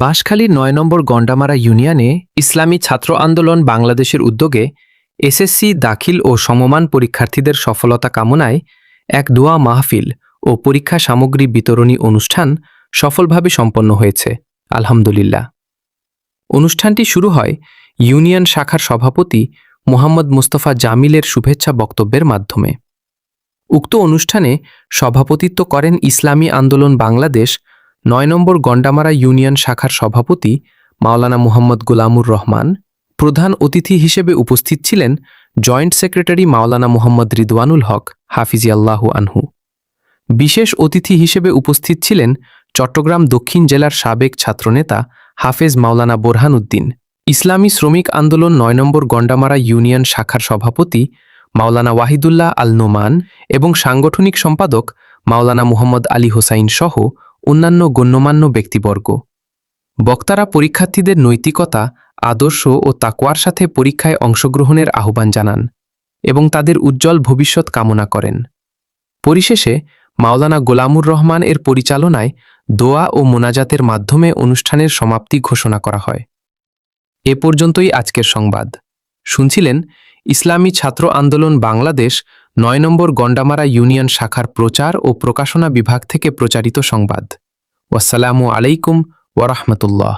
বাঁশখালীর ৯ নম্বর গন্ডামারা ইউনিয়নে ইসলামী ছাত্র আন্দোলন বাংলাদেশের উদ্যোগে এসএসসি দাখিল ও সমমান পরীক্ষার্থীদের সফলতা কামনায় এক দোয়া মাহফিল ও পরীক্ষা সামগ্রী বিতরণী অনুষ্ঠান সফলভাবে সম্পন্ন হয়েছে, আলহামদুলিল্লাহ। অনুষ্ঠানটি শুরু হয় ইউনিয়ন শাখার সভাপতি মোহাম্মদ মুস্তফা জামিলের শুভেচ্ছা বক্তব্যের মাধ্যমে। উক্ত অনুষ্ঠানে সভাপতিত্ব করেন ইসলামী আন্দোলন বাংলাদেশ ৯ নম্বর গন্ডামারা ইউনিয়ন শাখার সভাপতি মাওলানা মুহাম্মদ গোলামুর রহমান। প্রধান অতিথি হিসেবে উপস্থিত ছিলেন জয়েন্ট সেক্রেটারি মাওলানা মুহাম্মদ রিদওয়ানুল হক হাফিজিয়াল্লাহু আনহু। বিশেষ অতিথি হিসেবে উপস্থিত ছিলেন চট্টগ্রাম দক্ষিণ জেলার সাবেক ছাত্রনেতা হাফেজ মাওলানা বোরহান উদ্দিন, ইসলামী শ্রমিক আন্দোলন ৯ নম্বর গন্ডামারা ইউনিয়ন শাখার সভাপতি মাওলানা ওয়াহিদুল্লাহ আল নোমান এবং সাংগঠনিক সম্পাদক মাওলানা মুহাম্মদ আলী হোসাইন সহ অন্যান্য গণ্যমান্য ব্যক্তিবর্গ। বক্তারা পরীক্ষার্থীদের নৈতিকতা, আদর্শ ও তাকওয়ার সাথে পরীক্ষায় অংশগ্রহণের আহ্বান জানান এবং তাদের উজ্জ্বল ভবিষ্যৎ কামনা করেন। পরিশেষে মাওলানা গোলামুর রহমান এর পরিচালনায় দোয়া ও মোনাজাতের মাধ্যমে অনুষ্ঠানের সমাপ্তি ঘোষণা করা হয়। এ পর্যন্তই আজকের সংবাদ শুনছিলেন ইসলামী ছাত্র আন্দোলন বাংলাদেশ ৯ নম্বর গন্ডামারা ইউনিয়ন শাখার প্রচার ও প্রকাশনা বিভাগ থেকে প্রচারিত সংবাদ। ওয়াসসালামু আলাইকুম ওয়া রাহমাতুল্লাহ।